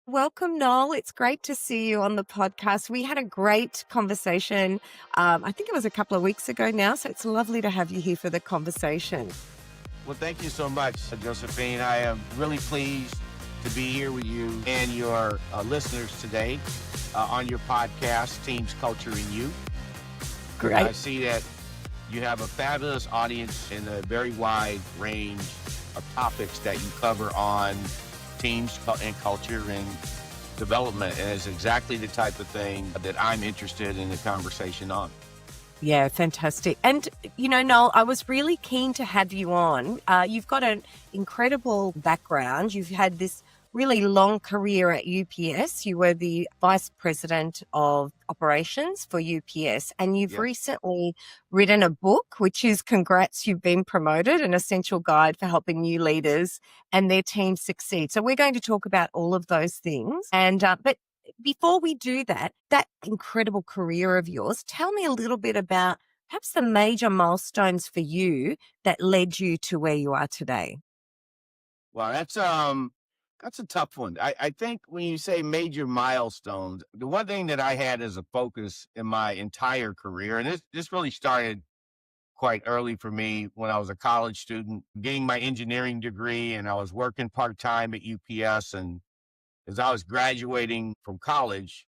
Welcome, Noel. It's great to see you on the podcast. We had a great conversation. I think it was a couple of weeks ago now, so it's lovely to have you here for the conversation. Well, thank you so much, Josephine. I am really pleased to be here with you and your listeners today on your podcast, Teams, Culture, and You. I Great. see that you have a fabulous audience and a very wide range of topics that you cover on teams and culture and development. And it's exactly the type of thing that I'm interested in the conversation on. Yeah, fantastic. And, Noel, I was really keen to have you on. You've got an incredible background. You've had this really long career at UPS. You were the vice president of operations for UPS, and you've Yes. recently written a book, which is congrats, you've been promoted, an essential guide for helping new leaders and their teams succeed. So we're going to talk about all of those things. But before we do that, that incredible career of yours, tell me a little bit about perhaps the major milestones for you that led you to where you are today. Well, that's a tough one. I think when you say major milestones, the one thing that I had as a focus in my entire career, and this really started quite early for me when I was a college student, getting my engineering degree, and I was working part-time at UPS. And as I was graduating from college,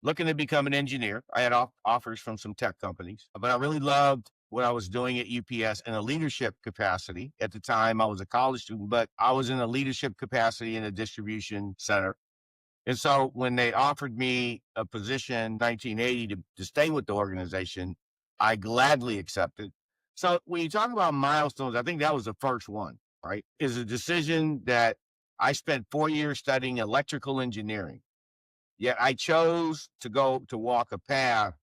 looking to become an engineer, I had offers from some tech companies, but I really loved what I was doing at UPS in a leadership capacity. At the time, I was a college student, but I was in a leadership capacity in a distribution center. And so when they offered me a position in 1980 to stay with the organization, I gladly accepted. So when you talk about milestones, I think that was the first one, right? Is a decision that I spent 4 years studying electrical engineering. Yet I chose to go to walk a path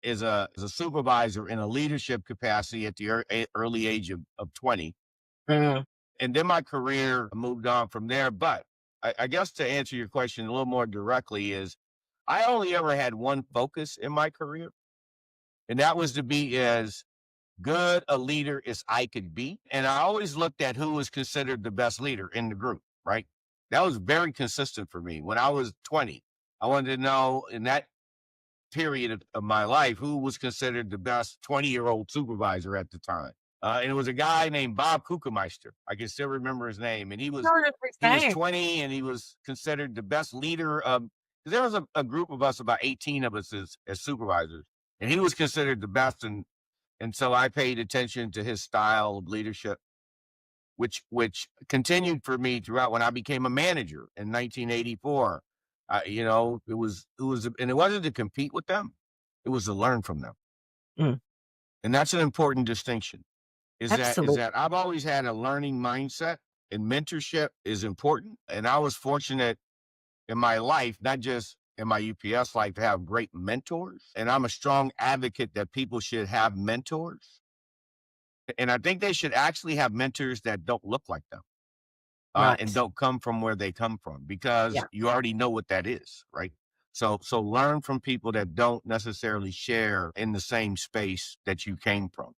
as a supervisor in a leadership capacity at the early age of 20. Mm. And then my career moved on from there. But I guess to answer your question a little more directly is I only ever had one focus in my career, and that was to be as good a leader as I could be. And I always looked at who was considered the best leader in the group, right? That was very consistent for me. When I was 20, I wanted to know in that period of my life who was considered the best 20-year-old supervisor at the time. And it was a guy named Bob Kuchenmeister. I can still remember his name. And he was Heard of his he was name. 20 and he was considered the best leader of, 'cause there was a group of us, about 18 of us as supervisors, and he was considered the best. And so I paid attention to his style of leadership, which continued for me throughout when I became a manager in 1984. And it wasn't to compete with them; it was to learn from them. Mm, And that's an important distinction. Is absolutely. that I've always had a learning mindset, and mentorship is important. And I was fortunate in my life, not just in my UPS life, to have great mentors. And I'm a strong advocate that people should have mentors. And I think they should actually have mentors that don't look like them. And Right. don't come from where they come from, because Yeah. you already know what that is, right? So learn from people that don't necessarily share in the same space that you came from.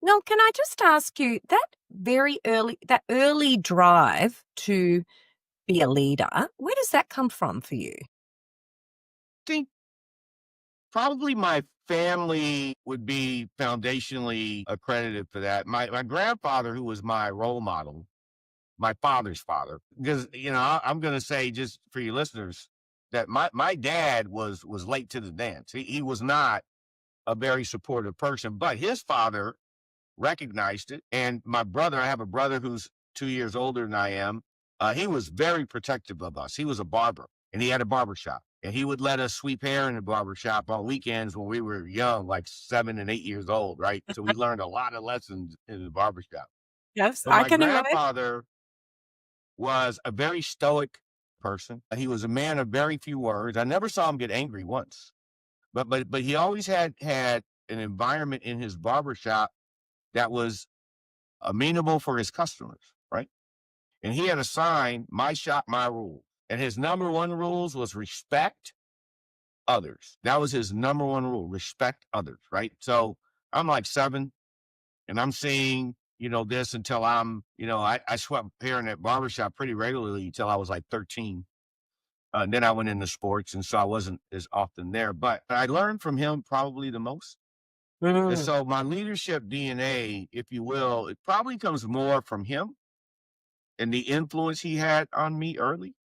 Now, can I just ask you that early drive to be a leader, where does that come from for you? I think probably my family would be foundationally accredited for that. My grandfather, who was my role model, my father's father, because I'm going to say, just for your listeners, that my dad was late to the dance. He was not a very supportive person, but his father recognized it. And my brother, I have a brother who's 2 years older than I am. He was very protective of us. He was a barber, and he had a barber shop, and he would let us sweep hair in the barber shop on weekends when we were young, like 7 and 8 years old, right? So we learned a lot of lessons in the barber shop. Yes, But I my can imagine. grandfather was a very stoic person. He was a man of very few words. I never saw him get angry once. But he always had an environment in his barber shop that was amenable for his customers, right? And he had a sign, "My shop, my rules." And his number one rules was respect others. That was his number one rule: respect others, right? So I'm like 7, and I'm seeing this until I swept hair in that barbershop pretty regularly until I was like 13. Then I went into sports, and so I wasn't as often there. But I learned from him probably the most. And Mm. so my leadership DNA, if you will, it probably comes more from him and the influence he had on me early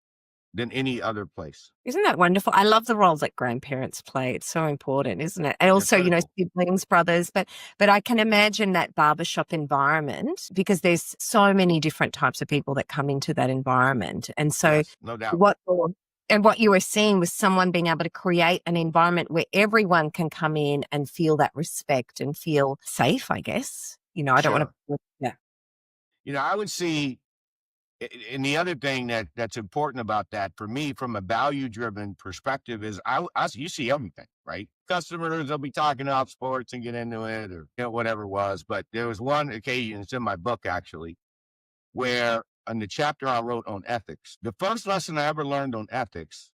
than any other place. Isn't that wonderful? I love the roles that grandparents play. It's so important, isn't it? And They're also, critical. siblings, brothers, but I can imagine that barbershop environment because there's so many different types of people that come into that environment. And so Yes, no doubt. what you're and what you were seeing was someone being able to create an environment where everyone can come in and feel that respect and feel safe, I guess. I don't want Sure. to, yeah. I would see, and the other thing that's important about that for me, from a value driven perspective, is you see everything, right? Customers will be talking about sports and get into it, or whatever it was. But there was one occasion, it's in my book actually, where in the chapter I wrote on ethics, the first lesson I ever learned on ethics,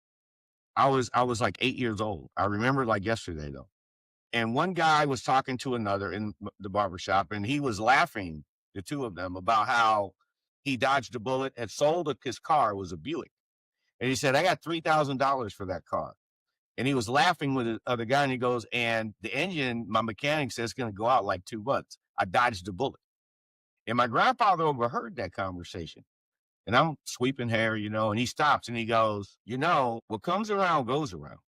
I was like 8 years old. I remember like yesterday though. And one guy was talking to another in the barbershop, and he was laughing, the two of them, about how he dodged a bullet, had sold his car, it was a Buick. And he said, I got $3,000 for that car. And he was laughing with the other guy, and he goes, and the engine, my mechanic says, it's going to go out like 2 months. I dodged a bullet. And my grandfather overheard that conversation. And I'm sweeping hair, and he stops and he goes, what comes around goes around.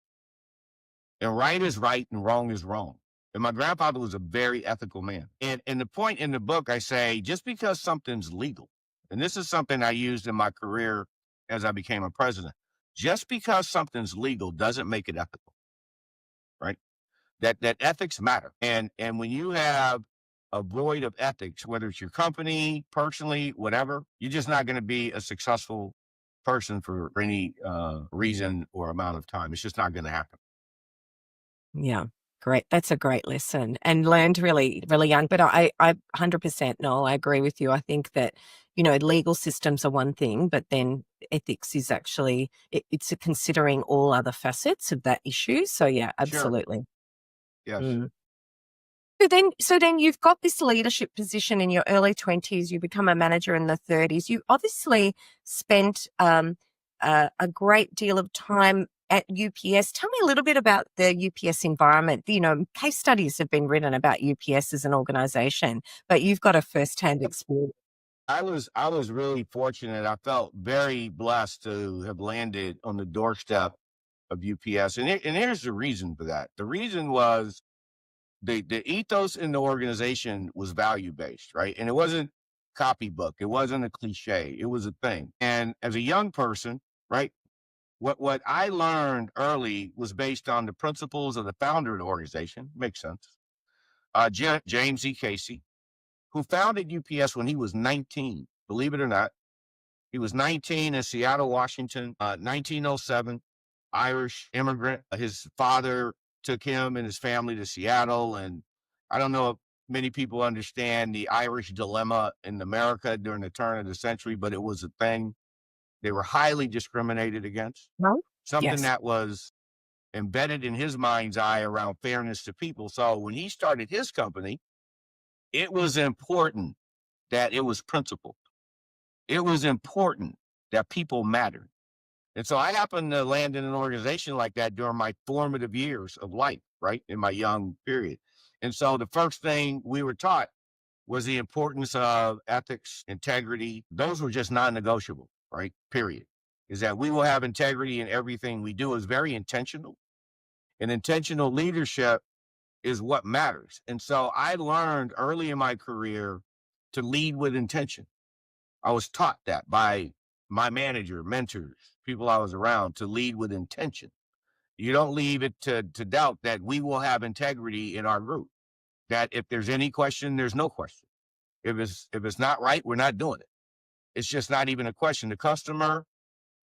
And right is right and wrong is wrong. And my grandfather was a very ethical man. And the point in the book, I say, just because something's legal, and this is something I used in my career as I became a president, just because something's legal doesn't make it ethical, right? That ethics matter. And when you have a void of ethics, whether it's your company, personally, whatever, you're just not going to be a successful person for any reason or amount of time. It's just not going to happen. Yeah, great. That's a great lesson and learned really, really young. But I 100% Noel, I agree with you. I think that, legal systems are one thing, but then ethics is actually, it's a considering all other facets of that issue. So yeah, Sure. absolutely. Yes. Mm. So then you've got this leadership position in your early 20s, you become a manager in the 30s. You obviously spent a great deal of time at UPS. Tell me a little bit about the UPS environment. Case studies have been written about UPS as an organization, but you've got a first-hand experience. I was really fortunate. I felt very blessed to have landed on the doorstep of UPS. And here's the reason for that. The reason was the ethos in the organization was value based, right? And it wasn't copybook. It wasn't a cliche. It was a thing. And as a young person, right, what I learned early was based on the principles of the founder of the organization. Makes sense. James E. Casey, who founded UPS when he was 19. Believe it or not, he was 19 in Seattle, Washington, 1907, Irish immigrant. His father took him and his family to Seattle. And I don't know if many people understand the Irish dilemma in America during the turn of the century, but it was a thing. They were highly discriminated against, No? something Yes. that was embedded in his mind's eye around fairness to people. So when he started his company, it was important that it was principled. It was important that people mattered. And so I happened to land in an organization like that during my formative years of life, right? In my young period. And so the first thing we were taught was the importance of ethics, integrity. Those were just non negotiable, right? Period. Is that we will have integrity in everything we do, is very intentional. And intentional leadership is what matters. And so I learned early in my career to lead with intention. I was taught that by my manager, mentors, people I was around, to lead with intention. You don't leave it to doubt that we will have integrity in our group. That if there's any question, there's no question. If it's not right, we're not doing it. It's just not even a question. The customer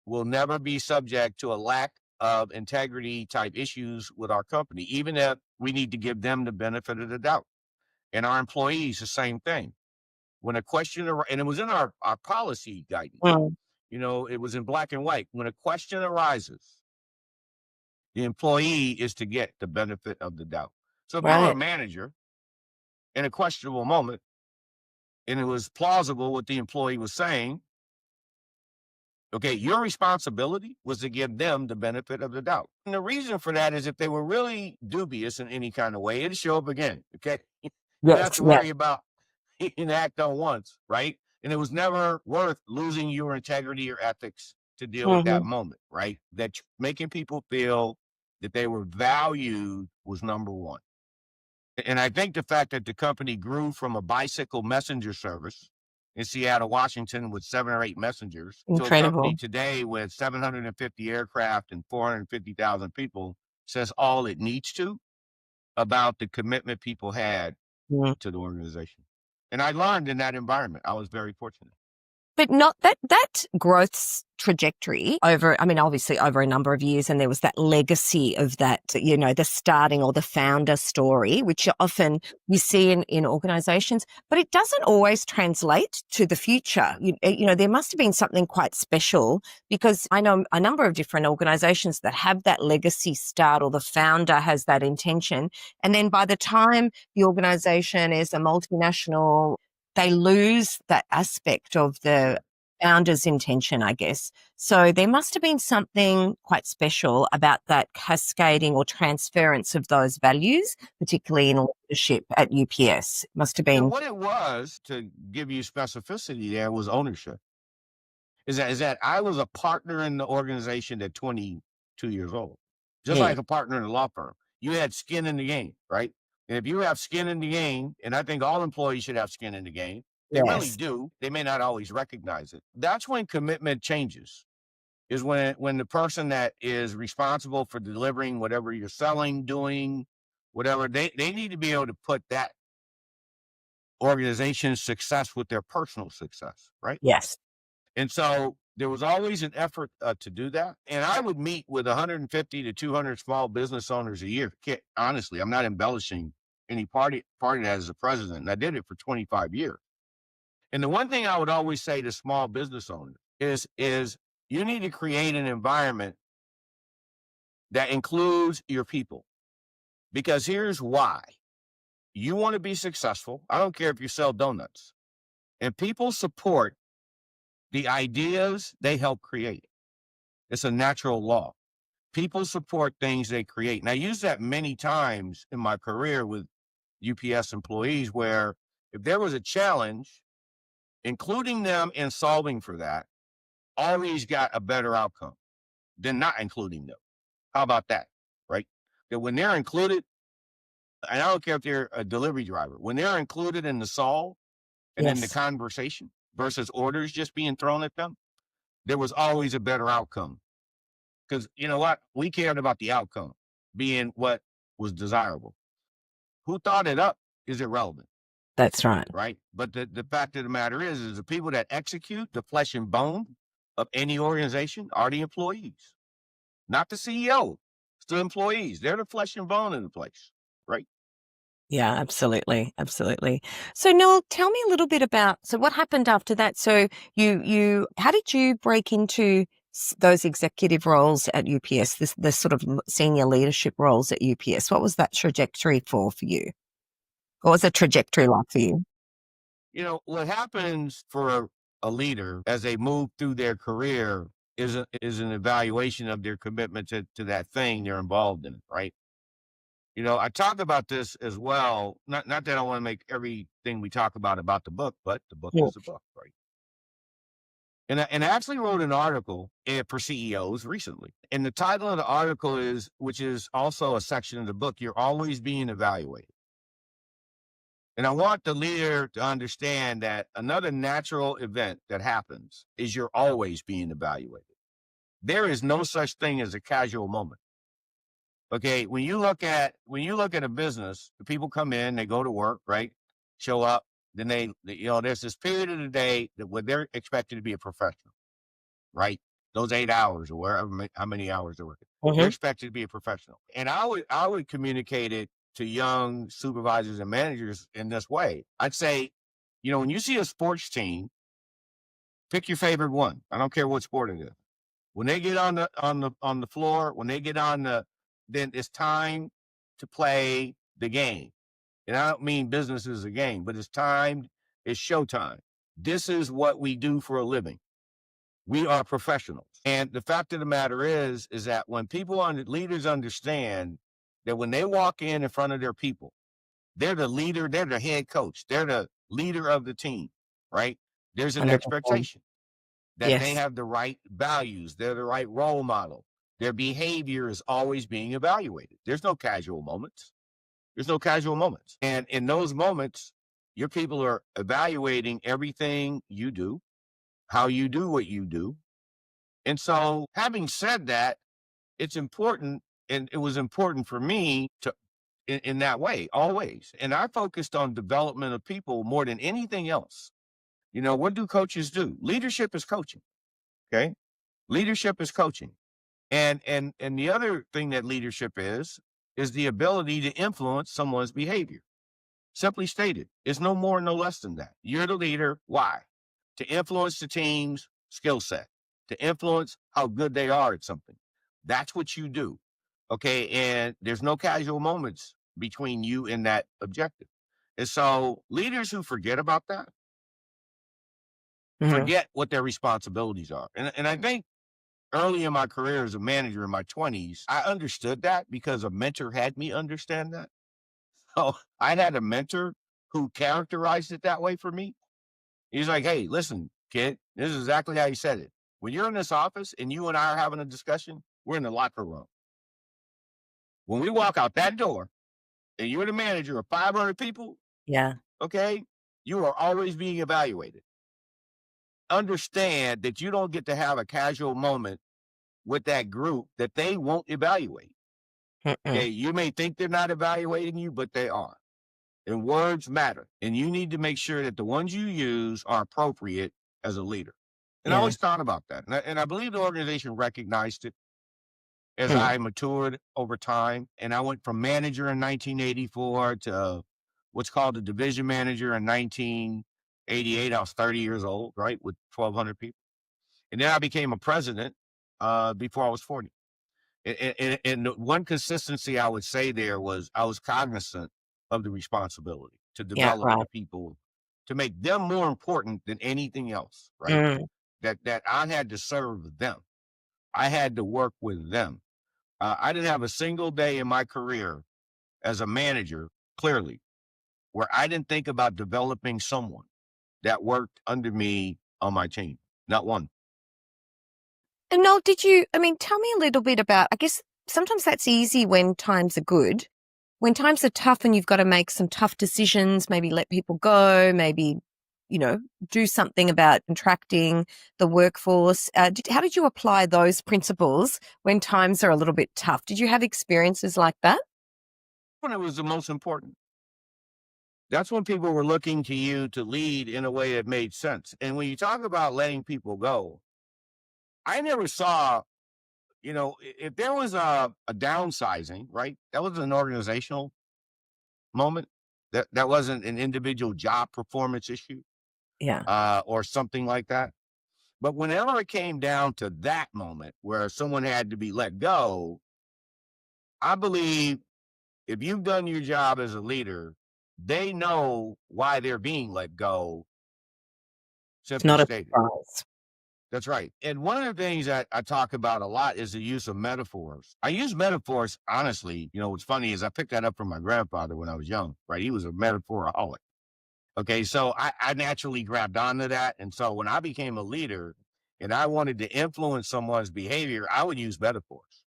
will never be subject to a lack of integrity type issues with our company, even if we need to give them the benefit of the doubt. And our employees, the same thing. When a question, and it was in our policy guidance, Mm. it was in black and white. When a question arises, the employee is to get the benefit of the doubt. So if I were a Right. manager in a questionable moment and it was plausible what the employee was saying, Okay, your responsibility was to give them the benefit of the doubt. And the reason for that is if they were really dubious in any kind of way, it'd show up again. Okay. You have Yes, to yeah. worry about an act on once, right? And it was never worth losing your integrity or ethics to deal with that Mhm. moment, right? That making people feel that they were valued was number one. And I think the fact that the company grew from a bicycle messenger service in Seattle, Washington, with 7 or 8 messengers to a company Incredible. today with 750 aircraft and 450,000 people says all it needs to about the commitment people had Mm. to the organization. And I learned in that environment. I was very fortunate. But not that growth trajectory over, I mean, obviously over a number of years, and there was that legacy of that, the starting or the founder story, which often you see in organizations, but it doesn't always translate to the future. There must have been something quite special, because I know a number of different organizations that have that legacy start, or the founder has that intention. And then by the time the organization is a multinational, they lose that aspect of the founder's intention, I guess. So there must have been something quite special about that cascading or transference of those values, particularly in leadership at UPS. Must have And been, what it was, to give you specificity there, was ownership. Is that I was a partner in the organization at 22 years old, just yeah, like a partner in a law firm. You had skin in the game, right? And if you have skin in the game, and I think all employees should have skin in the game, they really yes, do. They may not always recognize it. That's when commitment changes. Is when the person that is responsible for delivering whatever you're selling, doing, whatever, they need to be able to put that organization's success with their personal success, right? yes, And so there was always an effort to do that. And I would meet with 150 to 200 small business owners a year. Honestly, I'm not embellishing any party that as a president. And I did it for 25 years. And the one thing I would always say to small business owners is you need to create an environment that includes your people. Because here's why. You want to be successful. I don't care if you sell donuts. And people support the ideas they help create. It's a natural law. People support things they create. And I use that many times in my career with UPS employees, where if there was a challenge, including them in solving for that always got a better outcome than not including them. How about that? Right? That when they're included, and I don't care if they're a delivery driver, when they're included in the solve and in the yes. conversation versus orders just being thrown at them, there was always a better outcome. Because you know what? We cared about the outcome being what was desirable. Who thought it up is irrelevant, That's right. right? But the fact of the matter is the people that execute the flesh and bone of any organization are the employees, not the CEO. It's the employees. They're the flesh and bone of the place, right? Yeah, absolutely, absolutely. So, Noel, tell me a little bit about, so what happened after that? So, how did you break into those executive roles at UPS? The sort of senior leadership roles at UPS. What was that trajectory for you? What was the trajectory like for you? You know, what happens for a leader as they move through their career is an evaluation of their commitment to that thing they're involved in, right? You know, I talk about this as well. Not that I want to make everything we talk about the book, but the book Yeah. is the book, right? And I actually wrote an article for CEOs recently. And the title of the article is, which is also a section of the book, You're Always Being Evaluated. And I want the leader to understand that another natural event that happens is you're always being evaluated. There is no such thing as a casual moment. Okay, when you look at a business, the people come in, they go to work, right? Show up, then there's this period of the day that where they're expected to be a professional, right? Those 8 hours or wherever how many hours they're working, they're Hmm. expected to be a professional. And I would communicate it to young supervisors and managers in this way. I'd say, when you see a sports team, pick your favorite one. I don't care what sport it is. When they get on the floor, when they get then it's time to play the game. And I don't mean business is a game, but it's showtime. This is what we do for a living. We are professionals. And the fact of the matter is that when leaders understand that when they walk in front of their people, they're the leader, they're the head coach, they're the leader of the team, right? There's an 100%. expectation that they Yes. have the right values, they're the right role model. Their behavior is always being evaluated. There's no casual moments. There's no casual moments. And in those moments, your people are evaluating everything you do, how you do what you do. And so, having said that, it's important, and it was important for me to in that way always. And I focused on development of people more than anything else. What do coaches do? Leadership is coaching. Okay, leadership is coaching. And the other thing that leadership is the ability to influence someone's behavior. Simply stated, it's no more, no less than that. You're the leader. Why? To influence the team's skill set, to influence how good they are at something. That's what you do. Okay. And there's no casual moments between you and that objective. And so leaders who forget about that Mhm. forget what their responsibilities are. And I think early in my career as a manager in my 20s, I understood that because a mentor had me understand that. So I had a mentor who characterized it that way for me. He's like, hey, listen, kid, this is exactly how he said it. When you're in this office and you and I are having a discussion, we're in the locker room. When we walk out that door and you're the manager of 500 people, Yeah. okay, you are always being evaluated. Understand that you don't get to have a casual moment with that group that they won't evaluate. Okay, Mm-mm. you may think they're not evaluating you, but they are. And words matter. And you need to make sure that the ones you use are appropriate as a leader. And I Yeah. always thought about that. And I believe the organization recognized it as Mm. I matured over time. And I went from manager in 1984 to what's called a division manager in 1988. I was 30 years old, right, with 1,200 people. And then I became a president before I was 40. And the one consistency I would say there was I was cognizant of the responsibility to Yeah, develop right. the people, to make them more important than anything else, right? Mm. That I had to serve them. I had to work with them. I didn't have a single day in my career as a manager, clearly, where I didn't think about developing someone that worked under me on my team. Not one. And Noel, tell me a little bit about, I guess sometimes that's easy when times are good. When times are tough and you've got to make some tough decisions, maybe let people go, maybe, do something about contracting the workforce. How did you apply those principles when times are a little bit tough? Did you have experiences like that? When it was the most important. That's when people were looking to you to lead in a way that made sense. And when you talk about letting people go, I never saw, if there was a downsizing, right? That was an organizational moment. That wasn't an individual job performance issue Yeah. or something like that. But whenever it came down to that moment where someone had to be let go, I believe if you've done your job as a leader, they know why they're being let go, It's simply not a stated. surprise. That's right. And one of the things that I talk about a lot is the use of metaphors. I use metaphors, honestly. What's funny is I picked that up from my grandfather when I was young, right? He was a metaphoraholic. Okay. So I naturally grabbed onto that. And so when I became a leader and I wanted to influence someone's behavior, I would use metaphors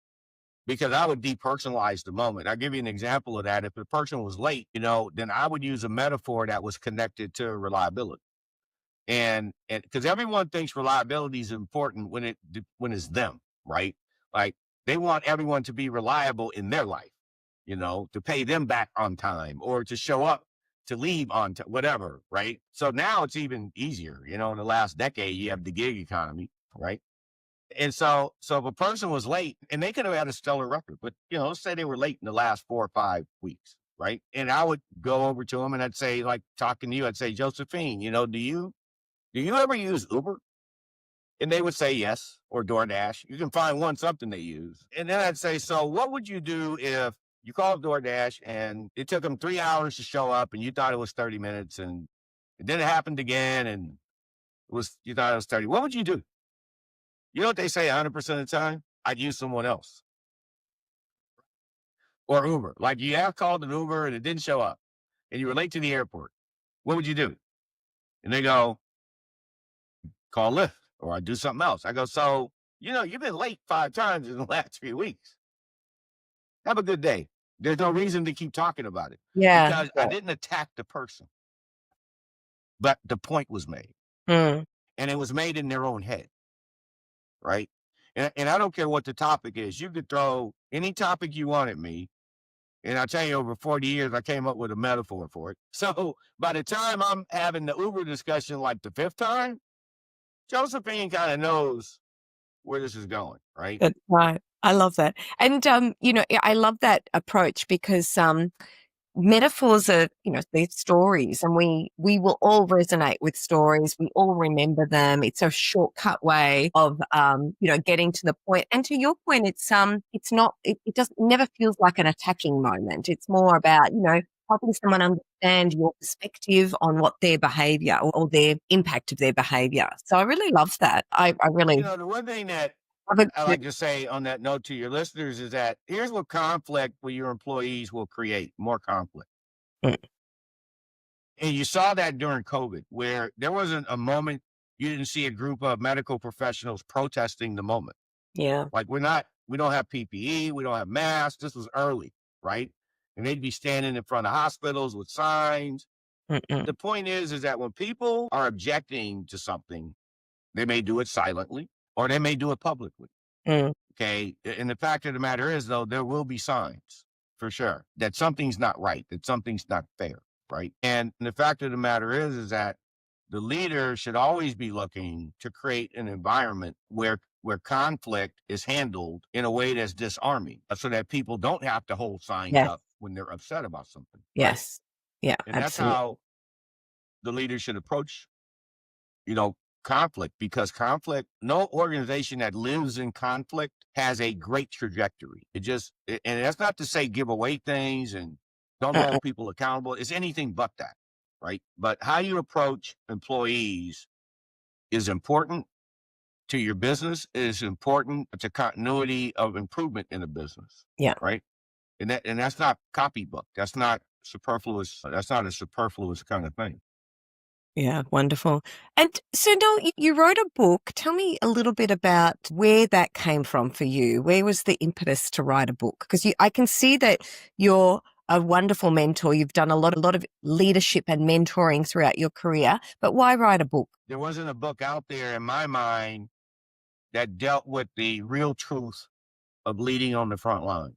because I would depersonalize the moment. I'll give you an example of that. If the person was late, then I would use a metaphor that was connected to reliability. And because everyone thinks reliability is important when it's them, right? Like they want everyone to be reliable in their life, to pay them back on time or to show up to leave on time, whatever, right? So now it's even easier. In the last decade, you have the gig economy, right? And so if a person was late, and they could have had a stellar record, but let's say they were late in the last 4 or 5 weeks, right? And I would go over to them and I'd say, like talking to you, I'd say, Josephine, do you ever use Uber? And they would say yes, or DoorDash. You can find one something they use. And then I'd say, so what would you do if you called DoorDash and it took them 3 hours to show up and you thought it was 30 minutes and then it happened again and you thought it was 30. What would you do? You know what they say 100% of the time? I'd use someone else or Uber. Like you have called an Uber and it didn't show up and you were late to the airport. What would you do? And they go, call Lyft or I do something else. I go, so, you've been late 5 times in the last 3 weeks. Have a good day. There's no reason to keep talking about it Yeah. because I Yeah. didn't attack the person, but the point was made Mm. and it was made in their own head. Right. And I don't care what the topic is. You could throw any topic you want at me. And I'll tell you, over 40 years, I came up with a metaphor for it. So by the time I'm having the Uber discussion like the 5th time, Josephine kind of knows where this is going, right? That's right. I love that. And, I love that approach because, metaphors are, they're stories, and we will all resonate with stories. We all remember them. It's a shortcut way of, getting to the point. And to your point, it's not, it doesn't, never feels like an attacking moment. It's more about, helping someone understand your perspective on what their behavior or their impact of their behavior. So I really love that. I really The one thing that love it. I like to say on that note to your listeners is that here's what conflict with your employees will create more conflict. Mm. And you saw that during COVID, where there wasn't a moment you didn't see a group of medical professionals protesting the moment. Yeah. Like we don't have PPE, we don't have masks. This was early, right? And they'd be standing in front of hospitals with signs. Mm-mm. The point is that when people are objecting to something, they may do it silently or they may do it publicly. Mm. Okay. And the fact of the matter is, though, there will be signs for sure that something's not right, that something's not fair. Right. And the fact of the matter is that the leader should always be looking to create an environment where conflict is handled in a way that's disarming so that people don't have to hold signs Yes. up when they're upset about something. Right. Yes. Yeah, And that's absolutely. how the leader should approach, you know, conflict, because conflict, no organization that lives in conflict has a great trajectory. And that's not to say give away things and don't Uh-uh. hold people accountable. It's anything but that, right? But how you approach employees is important to your business, is important to continuity of improvement in a business, Yeah. right? And that's not copybook. That's not superfluous. That's not a superfluous kind of thing. Yeah, wonderful. And so, Noel, you wrote a book. Tell me a little bit about where that came from for you. Where was the impetus to write a book? Because I can see that you're a wonderful mentor. You've done a lot of leadership and mentoring throughout your career. But why write a book? There wasn't a book out there in my mind that dealt with the real truth of leading on the front line.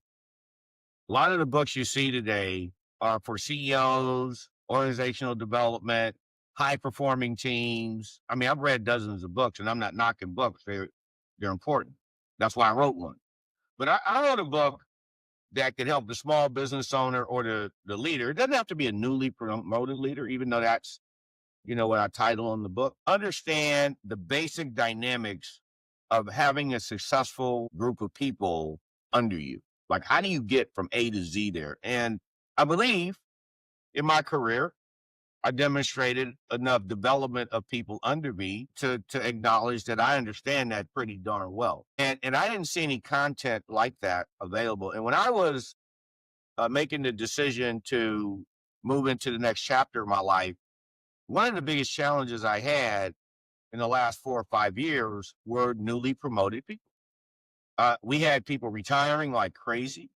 A lot of the books you see today are for CEOs, organizational development, high performing teams. I mean, I've read dozens of books and I'm not knocking books. They're important. That's why I wrote one. But I wrote a book that could help the small business owner or the leader. It doesn't have to be a newly promoted leader, even though that's, what I title on the book. Understand the basic dynamics of having a successful group of people under you. Like, how do you get from A to Z there? And I believe in my career, I demonstrated enough development of people under me to acknowledge that I understand that pretty darn well. And I didn't see any content like that available. And when I was making the decision to move into the next chapter of my life, one of the biggest challenges I had in the last 4 or 5 years were newly promoted people. We had people retiring like crazy.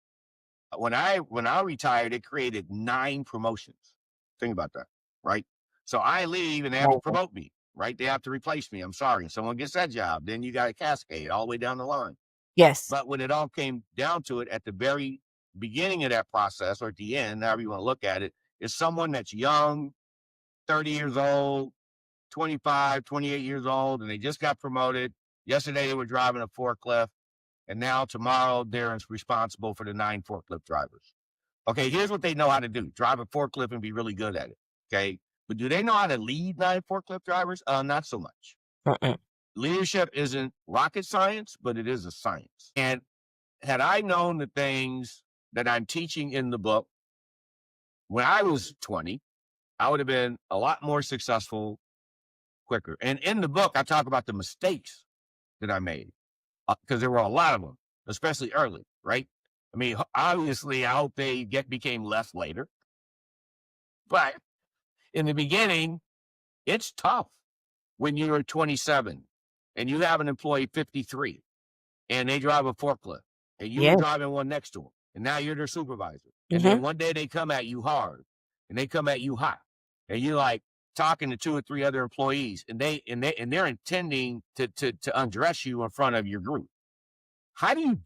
When I retired, it created 9 promotions. Think about that, right? So I leave and they have to Amazing. promote me, right? They have to replace me. I'm sorry. Someone gets that job. Then you got a cascade all the way down the line. Yes. But when it all came down to it, at the very beginning of that process, or at the end, however you want to look at it, is someone that's young, 30 years old, 25, 28 years old, and they just got promoted. Yesterday, they were driving a forklift, and now tomorrow, they're responsible for the 9 forklift drivers. Okay, here's what they know how to do: drive a forklift and be really good at it. Okay, but do they know how to lead 9 forklift drivers? Not so much. Uh-uh. Leadership isn't rocket science, but it is a science. And had I known the things that I'm teaching in the book when I was 20, I would have been a lot more successful quicker. And in the book, I talk about the mistakes that I made because there were a lot of them, especially early, right? I mean, obviously, I hope they became less later, but in the beginning, it's tough when you're 27 and you have an employee 53 and they drive a forklift and you were Yeah. driving one next to them and now you're their supervisor. And Hmm. then one day they come at you hard and they come at you hot and you're like talking to 2 or 3 other employees and they're intending to undress you in front of your group. How do you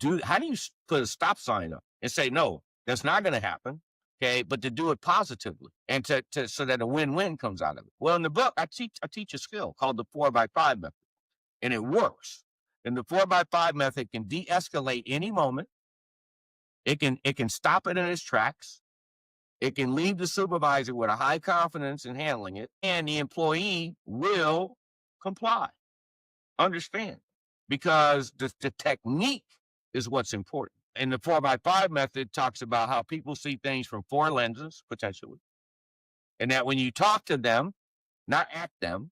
put a stop sign up and say, no, that's not going to happen? Okay. But to do it positively and so that a win-win comes out of it. Well, in the book, I teach a skill called the 4x5 method, and it works. And the 4x5 method can de-escalate any moment. It can stop it in its tracks. It can leave the supervisor with a high confidence in handling it, and the employee will comply. Understand, because the technique is what's important. And the 4x5 method talks about how people see things from 4 lenses, potentially. And that when you talk to them, not at them,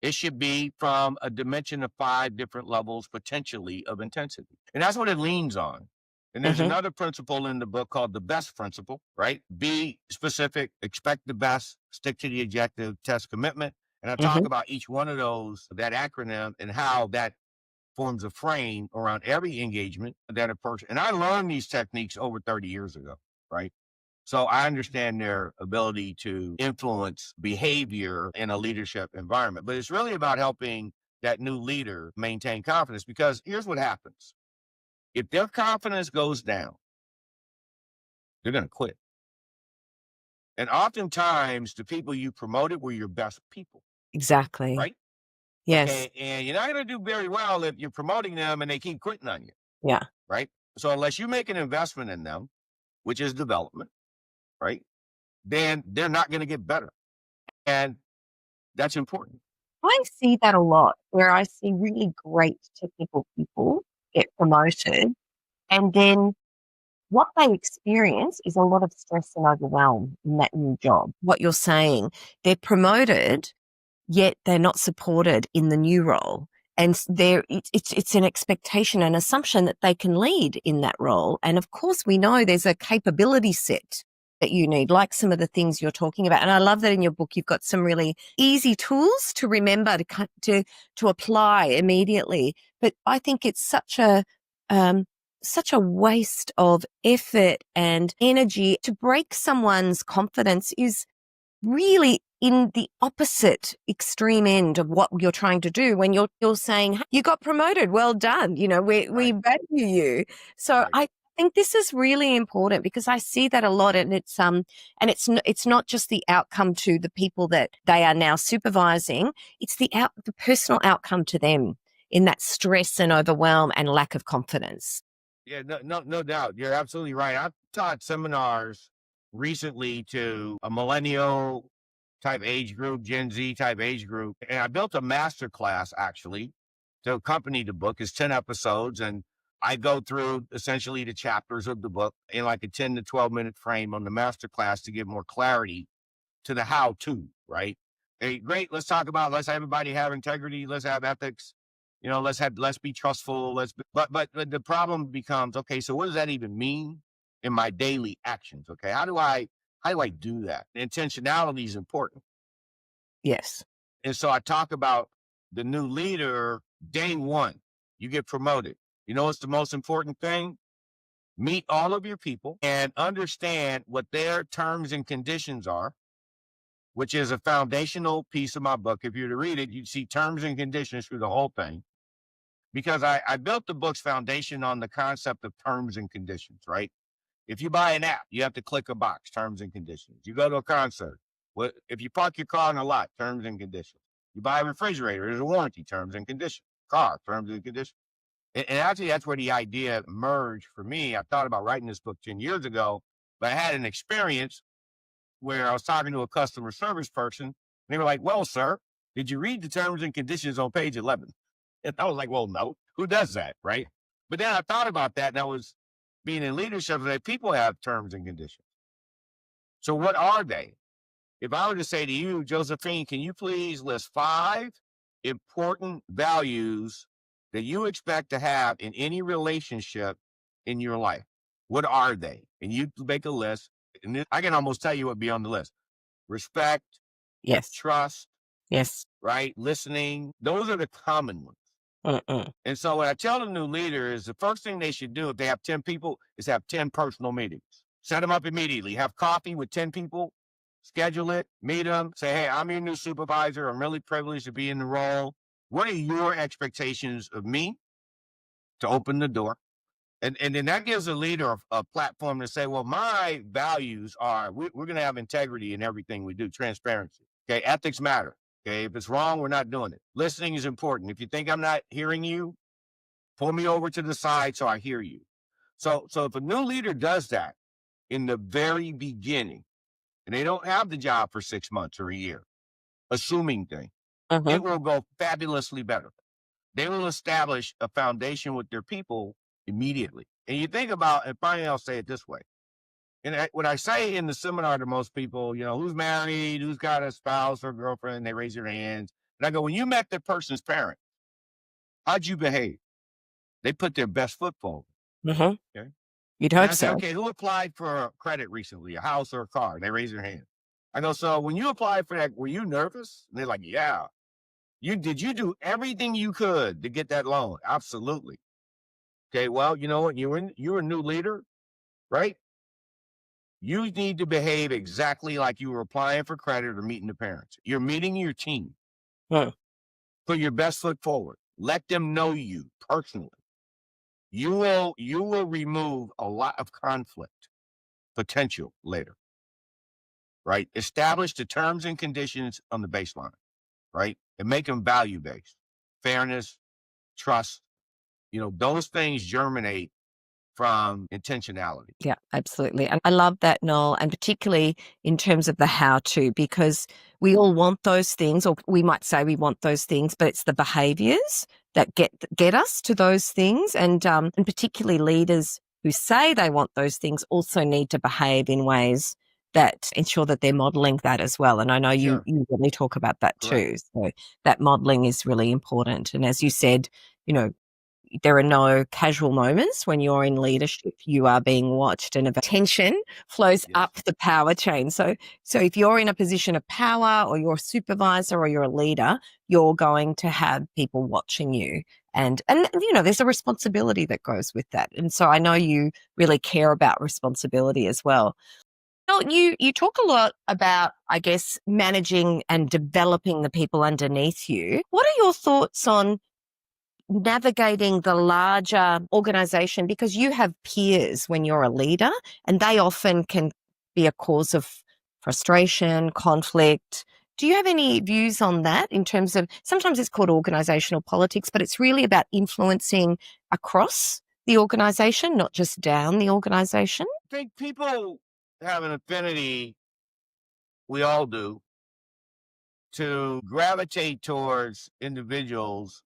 it should be from a dimension of 5 different levels, potentially, of intensity. And that's what it leans on. And there's Hmm. another principle in the book called the best principle, right? Be specific, expect the best, stick to the objective, test commitment. And I talk Hmm. about each one of those, that acronym, and how that forms a frame around every engagement that a person, and I learned these techniques over 30 years ago, right? So I understand their ability to influence behavior in a leadership environment, but it's really about helping that new leader maintain confidence, because here's what happens. If their confidence goes down, they're going to quit. And oftentimes the people you promoted were your best people, Exactly. right? Yes. Okay. And you're not going to do very well if you're promoting them and they keep quitting on you, Yeah. right? So unless you make an investment in them, which is development, right? Then they're not going to get better. And that's important. I see that a lot where I see really great technical people get promoted, and then what they experience is a lot of stress and overwhelm in that new job. What you're saying, they're promoted, yet they're not supported in the new role. And it's an expectation, an assumption that they can lead in that role. And of course, we know there's a capability set that you need, like some of the things you're talking about. And I love that in your book, you've got some really easy tools to remember to apply immediately. But I think it's um, such a waste of effort and energy to break someone's confidence is really in the opposite extreme end of what you're trying to do when you're saying, "Hey, you got promoted, well done, we Right. value you." So Right. I think this is really important because I see that a lot, and it's not just the outcome to the people that they are now supervising, it's the personal outcome to them in that stress and overwhelm and lack of confidence. Yeah, no doubt. You're absolutely right. I've taught seminars recently to a millennial type age group, Gen Z type age group. And I built a master class actually to accompany the book. It's 10 episodes. And I go through essentially the chapters of the book in like a 10 to 12-minute frame on the master class to give more clarity to the how to, right? Hey, great. Let's have everybody have integrity. Let's have ethics. Let's be trustful. But the problem becomes, okay, so what does that even mean in my daily actions? Okay. How do I do that? Intentionality is important. Yes. And so I talk about the new leader day one, you get promoted. You know, what's the most important thing? Meet all of your people and understand what their terms and conditions are, which is a foundational piece of my book. If you were to read it, you'd see terms and conditions through the whole thing. Because I built the book's foundation on the concept of terms and conditions, right? If you buy an app, you have to click a box, terms and conditions. You go to a concert, if you park your car in a lot, terms and conditions. You buy a refrigerator, there's a warranty, terms and conditions. Car, terms and conditions. And actually, that's where the idea emerged for me. I thought about writing this book 10 years ago, but I had an experience where I was talking to a customer service person. And they were like, well, sir, did you read the terms and conditions on page 11? And I was like, well, no, who does that? Right. But then I thought about that, and I was being in leadership that people have terms and conditions. So what are they? If I were to say to you, Josephine, can you please list 5 important values that you expect to have in any relationship in your life. What are they? And you make a list. And I can almost tell you what be on the list: respect, Yes. trust, Yes. right? Listening. Those are the common ones. Mm-mm. And so what I tell the new leader is the first thing they should do if they have 10 people is have 10 personal meetings. Set them up immediately. Have coffee with 10 people, schedule it, meet them, say, hey, I'm your new supervisor. I'm really privileged to be in the role. What are your expectations of me to open the door? And then that gives a leader a platform to say, well, my values are we're going to have integrity in everything we do, transparency. Okay, ethics matter. Okay, if it's wrong, we're not doing it. Listening is important. If you think I'm not hearing you, pull me over to the side so I hear you. So if a new leader does that in the very beginning, and they don't have the job for 6 months or a year, assuming thing, Mm-hmm. it will go fabulously better. They will establish a foundation with their people immediately. And you think about, and finally I'll say it this way. And when I say in the seminar to most people, who's married, who's got a spouse or girlfriend, they raise their hands. And I go, when you met the person's parent, how'd you behave? They put their best foot forward. Mm-hmm. Okay. You'd And hope I say, so. okay, who applied for credit recently, a house or a car? They raise their hand. I go, so when you applied for that, were you nervous? And they're like, yeah. Did you do everything you could to get that loan? Absolutely. Okay, well, you know what? You're a new leader, right? You need to behave exactly like you were applying for credit or meeting the parents. You're meeting your team. Mm. Put your best foot forward. Let them know you personally. You will remove a lot of conflict potential later, right? Establish the terms and conditions on the baseline, right? And make them value based. Fairness, trust, those things germinate from intentionality. Yeah, absolutely. And I love that, Noel, and particularly in terms of the how to, because we all want those things, or we might say we want those things, but it's the behaviors that get us to those things. And particularly leaders who say they want those things also need to behave in ways that ensure that they're modeling that as well. And I know you, Sure. you really talk about that Correct. too. So that modeling is really important. And as you said, you know, there are no casual moments when you're in leadership. You are being watched, and attention flows Yes. up the power chain. So if you're in a position of power, or you're a supervisor, or you're a leader, you're going to have people watching you. And there's a responsibility that goes with that. And so I know you really care about responsibility as well. Well, you talk a lot about, I guess, managing and developing the people underneath you. What are your thoughts on navigating the larger organization, because you have peers when you're a leader, and they often can be a cause of frustration, conflict? Do you have any views on that, in terms of, sometimes it's called organizational politics, but it's really about influencing across the organization, not just down the organization? I think people have an affinity, we all do, to gravitate towards individuals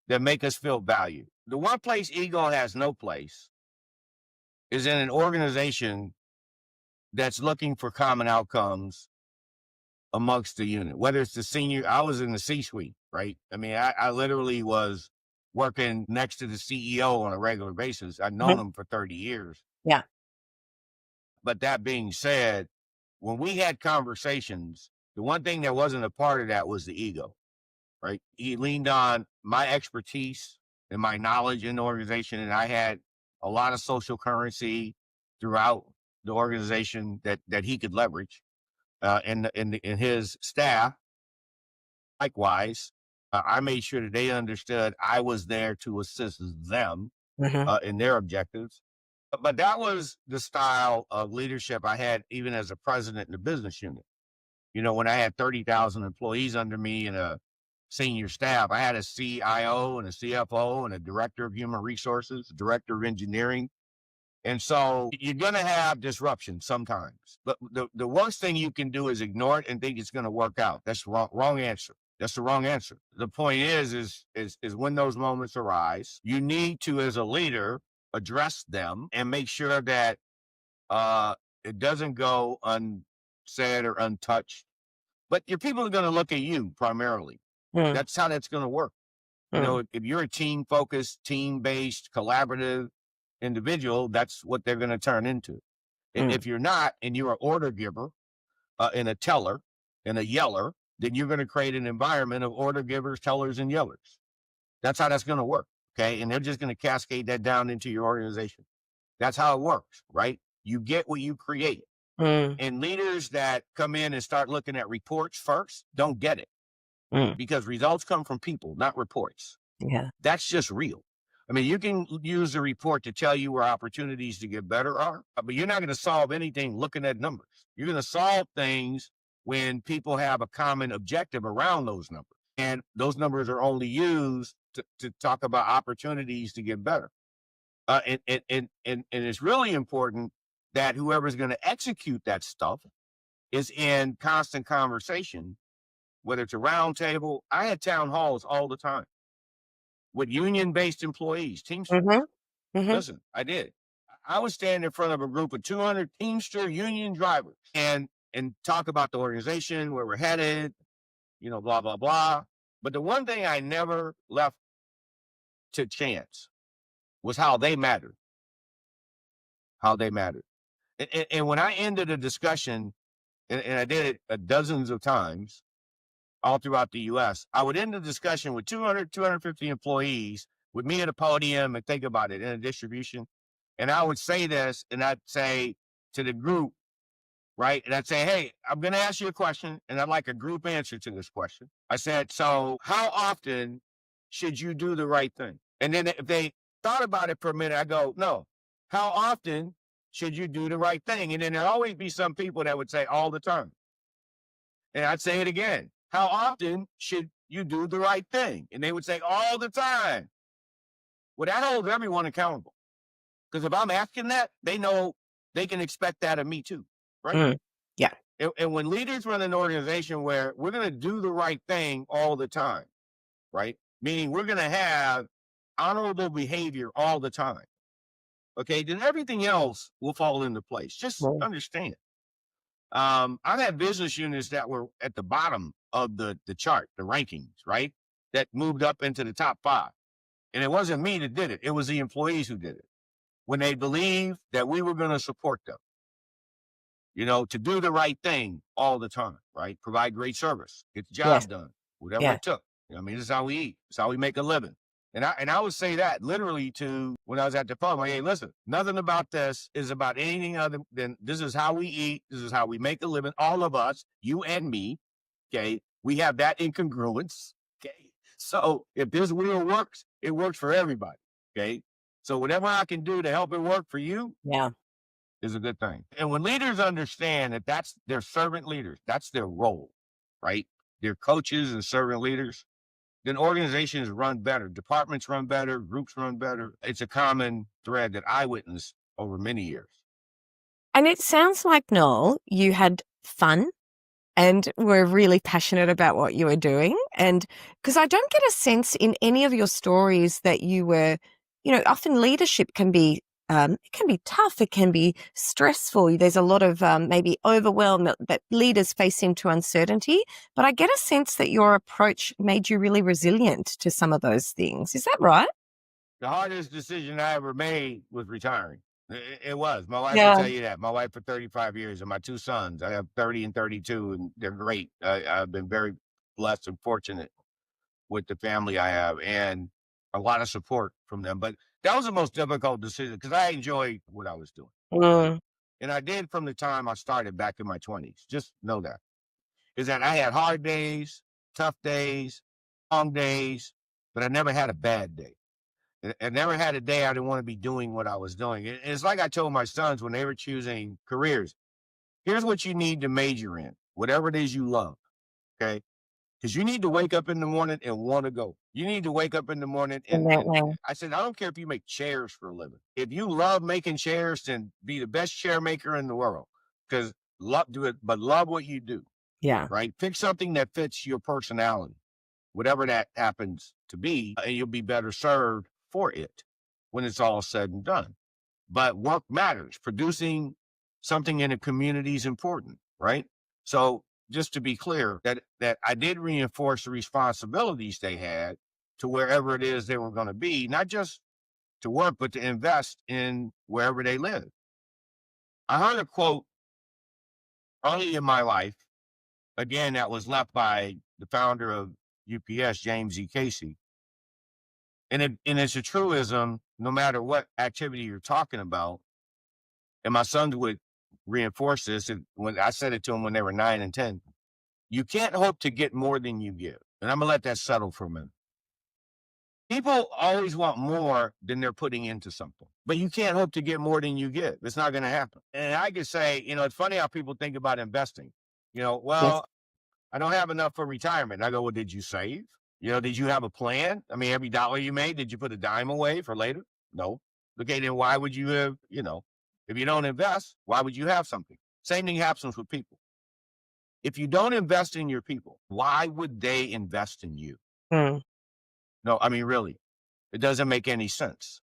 that make us feel valued. The one place ego has no place is in an organization that's looking for common outcomes amongst the unit, whether it's the senior. I was in the C-suite, right? I mean, I literally was working next to the CEO on a regular basis. I'd known Mhm. him for 30 years. Yeah. But that being said, when we had conversations, the one thing that wasn't a part of that was the ego, right? He leaned on my expertise and my knowledge in the organization, and I had a lot of social currency throughout the organization that he could leverage, in his staff. Likewise, I made sure that they understood I was there to assist them Hmm. in their objectives. But that was the style of leadership I had even as a president in the business unit. When I had 30,000 employees under me and a senior staff, I had a CIO and a CFO and a director of human resources, a director of engineering. And so you're going to have disruption sometimes. But the worst thing you can do is ignore it and think it's going to work out. That's wrong answer. That's the wrong answer. The point is when those moments arise, you need to, as a leader, address them and make sure that uh, it doesn't go unsaid or untouched. But your people are going to look at you primarily. Mm. That's how that's going to work. You Mm, know, if you're a team focused, team based, collaborative individual, that's what they're going to turn into. mm, If you're not, and you're an order giver and a teller and a yeller, then you're going to create an environment of order givers, tellers, and yellers. That's how that's going to work. Okay. And they're just going to cascade that down into your organization. That's how it works, right? You get what you create. mm, And leaders that come in and start looking at reports first don't get it, mm. because results come from people, not reports. Yeah. That's just real. I mean, you can use the report to tell you where opportunities to get better are, but you're not going to solve anything looking at numbers. You're going to solve things when people have a common objective around those numbers. And those numbers are only used to talk about opportunities to get better. And it's really important that whoever's going to execute that stuff is in constant conversation, whether it's a round table. I had town halls all the time with union-based employees, Teamsters. Mhm, mhm. Listen, I did. I was standing in front of a group of 200 Teamster union drivers and talk about the organization, where we're headed, blah, blah, blah. But the one thing I never left to chance was how they mattered, how they mattered. And when I ended a discussion, and I did it dozens of times all throughout the US, I would end the discussion with 200, 250 employees with me at a podium, and think about it, in a distribution. And I would say this, and I'd say to the group, right? And I'd say, hey, I'm going to ask you a question, and I'd like a group answer to this question. I said, so how often should you do the right thing? And then if they thought about it for a minute, I go, no, how often should you do the right thing? And then there'd always be some people that would say all the time. And I'd say it again. How often should you do the right thing? And they would say all the time. Well, that holds everyone accountable. Because if I'm asking that, they know they can expect that of me too, right? Mm. Yeah. And when leaders run an organization where we're going to do the right thing all the time, right? Meaning we're going to have honorable behavior all the time. Okay, then everything else will fall into place. Just Mm. understand. I've had business units that were at the bottom of the chart, the rankings, right? That moved up into the top 5. And it wasn't me that did it. It was the employees who did it. When they believed that we were going to support them, to do the right thing all the time, right? Provide great service, get the Yes. job done, whatever Yeah. it took. I mean, this is how we eat. It's how we make a living. And I would say that literally to when I was at the pub, like, hey, listen, nothing about this is about anything other than this is how we eat. This is how we make a living. All of us, you and me, okay? We have that incongruence, okay? So if this wheel works, it works for everybody, okay? So whatever I can do to help it work for you Yeah. is a good thing. And when leaders understand that that's their servant leaders, that's their role, right? They're coaches and servant leaders, then organizations run better, departments run better, groups run better. It's a common thread that I witnessed over many years. And it sounds like, Noel, you had fun and were really passionate about what you were doing. And because I don't get a sense in any of your stories that you were, often leadership it can be tough. It can be stressful. There's a lot of maybe overwhelm that leaders face into uncertainty. But I get a sense that your approach made you really resilient to some of those things. Is that right? The hardest decision I ever made was retiring. It was. My wife will Yeah. tell you that. My wife for 35 years and my 2 sons. I have 30 and 32, and they're great. I've been very blessed and fortunate with the family I have, and a lot of support from them. But that was the most difficult decision because I enjoyed what I was doing, right? Mm, And I did from the time I started back in my 20s. Just know that. Is that I had hard days, tough days, long days, but I never had a bad day. I never had a day I didn't want to be doing what I was doing. It's like I told my sons when they were choosing careers, here's what you need to major in, whatever it is you love. Okay. Because you need to wake up in the morning and want to go. You need to wake up in the morning and definitely. I said, I don't care if you make chairs for a living. If you love making chairs, then be the best chair maker in the world. Because do it, but love what you do, Yeah. right? Pick something that fits your personality, whatever that happens to be, and you'll be better served for it when it's all said and done. But work matters. Producing something in a community is important, right? So just to be clear, that I did reinforce the responsibilities they had, to wherever it is they were going to be, not just to work, but to invest in wherever they live. I heard a quote early in my life, again, that was left by the founder of UPS, James E. Casey. And it's a truism, no matter what activity you're talking about. And my sons would reinforce this. And when I said it to them when they were 9 and 10, you can't hope to get more than you give. And I'm going to let that settle for a minute. People always want more than they're putting into something, but you can't hope to get more than you give. It's not going to happen. And I could say, it's funny how people think about investing. Yes. Well, I don't have enough for retirement. I go, well, did you save? Did you have a plan? I mean, every dollar you made, did you put a dime away for later? No. Okay, then why would you have, if you don't invest, why would you have something? Same thing happens with people. If you don't invest in your people, why would they invest in you? Mm. No, I mean, really, it doesn't make any sense.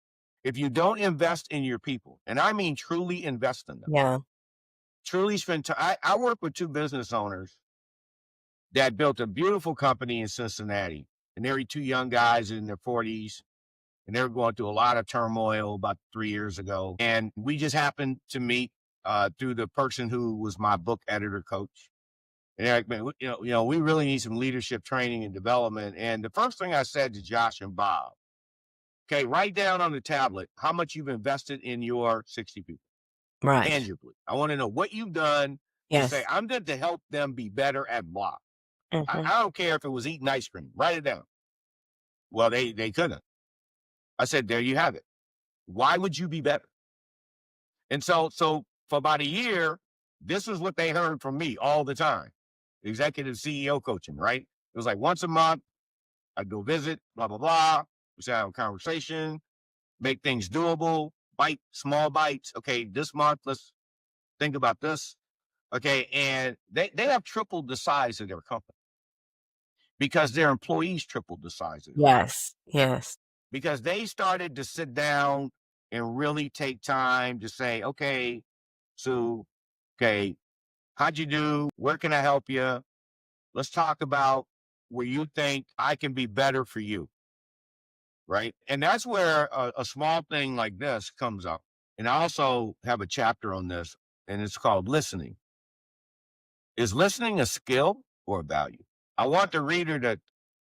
If you don't invest in your people, and I mean truly invest in them, Yeah. truly spend time. I work with 2 business owners that built a beautiful company in Cincinnati. And they were 2 young guys in their 40s. And they were going through a lot of turmoil about 3 years ago. And we just happened to meet through the person who was my book editor coach. And they're like, man, we really need some leadership training and development. And the first thing I said to Josh and Bob, okay, write down on the tablet how much you've invested in your 60 people Right. tangibly. I want to know what you've done to say, Yes. I'm going to help them be better at blah. I Hmm. don't care if it was eating ice cream. Write it down. Well, they couldn't. I said, there you have it. Why would you be better? And so for about a year, this is what they heard from me all the time. Executive CEO coaching, right? It was like once a month, I'd go visit, blah, blah, blah. We have a conversation, make things doable, small bites. Okay, this month, let's think about this. Okay, and they have tripled the size of their company because their employees tripled the size of their company. Yes. Yes. Because they started to sit down and really take time to say, okay, Sue, okay, how'd you do? Where can I help you? Let's talk about where you think I can be better for you. Right. And that's where a small thing like this comes up. And I also have a chapter on this, and it's called listening. Is listening a skill or a value? I want the reader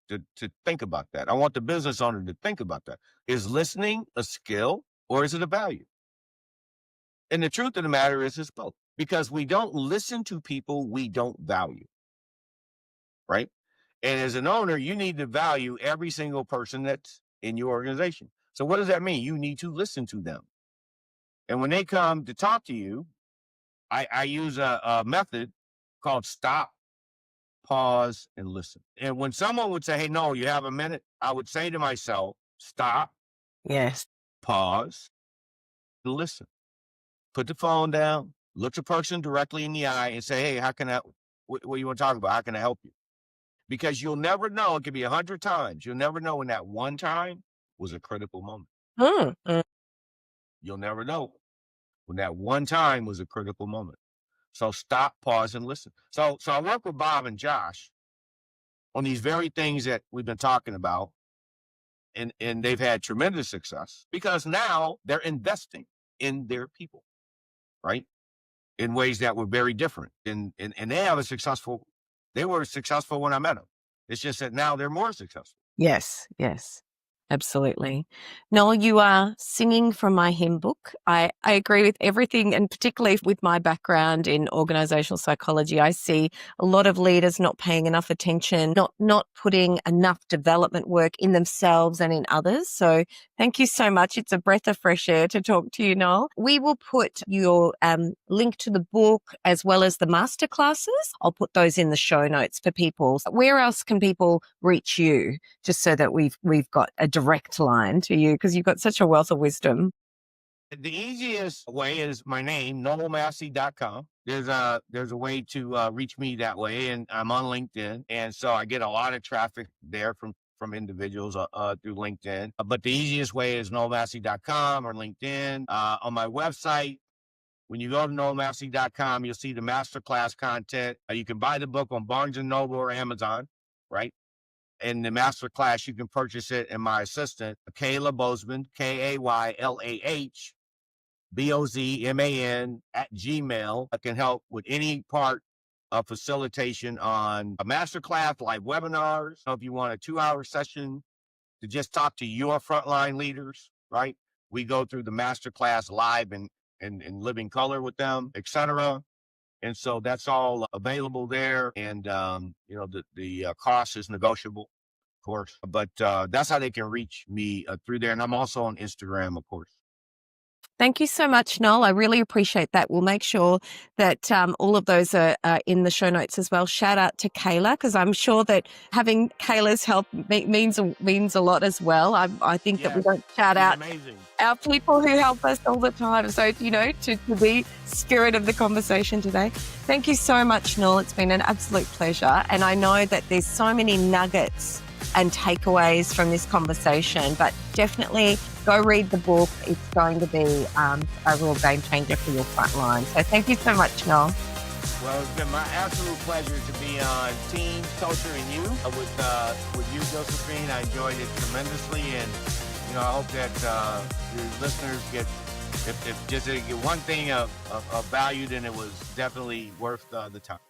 to think about that. I want the business owner to think about that. Is listening a skill or is it a value? And the truth of the matter is it's both. Because we don't listen to people we don't value. Right. And as an owner, you need to value every single person that's in your organization. So what does that mean? You need to listen to them. And when they come to talk to you, I use a method called stop, pause, and listen. And when someone would say, hey, no, you have a minute, I would say to myself, stop, Yes. pause, and listen. Put the phone down, look the person directly in the eye and say, hey, how can I, what do you want to talk about? How can I help you? Because you'll never know. It could be 100 times. You'll never know when that one time was a critical moment. Mm. Mm. You'll never know when that one time was a critical moment. So stop, pause, and listen. So I work with Bob and Josh on these very things that we've been talking about, and they've had tremendous success because now they're investing in their people, right? In ways that were very different. And they were successful when I met them. It's just that now they're more successful. Yes. Yes. Absolutely. Noel, you are singing from my hymn book. I agree with everything, and particularly with my background in organizational psychology, I see a lot of leaders not paying enough attention, not putting enough development work in themselves and in others. So thank you so much. It's a breath of fresh air to talk to you, Noel. We will put your link to the book as well as the masterclasses. I'll put those in the show notes for people. Where else can people reach you? Just so that we've got a direct line to you because you've got such a wealth of wisdom. The easiest way is my name, noelmassie.com. There's a way to reach me that way, and I'm on LinkedIn, and so I get a lot of traffic there from individuals through LinkedIn. But the easiest way is noelmassie.com or LinkedIn. On my website, when you go to noelmassie.com, you'll see the masterclass content. You can buy the book on Barnes and Noble or Amazon, right? in the master class, you can purchase it. And my assistant, Kayla Bozeman, KaylaBozman at Gmail, can help with any part of facilitation on a masterclass, live webinars. So if you want a 2-hour session to just talk to your frontline leaders, right? We go through the masterclass live and in living color with them, etc. And so that's all available there. And the cost is negotiable, of course. But that's how they can reach me through there. And I'm also on Instagram, of course. Thank you so much, Noel. I really appreciate that. We'll make sure that all of those are in the show notes as well. Shout out to Kayla, because I'm sure that having Kayla's help means a lot as well. I think that we don't shout out amazing. Our people who help us all the time. So, to be spirit of the conversation today. Thank you so much, Noel. It's been an absolute pleasure. And I know that there's so many nuggets and takeaways from this conversation, but definitely go read the book. It's going to be a real game changer for your front line. So thank you so much, Noel. Well, it's been my absolute pleasure to be on Team Culture and You with you, Josephine. I enjoyed it tremendously, and I hope that your listeners get, if just get one thing of value, then it was definitely worth the time.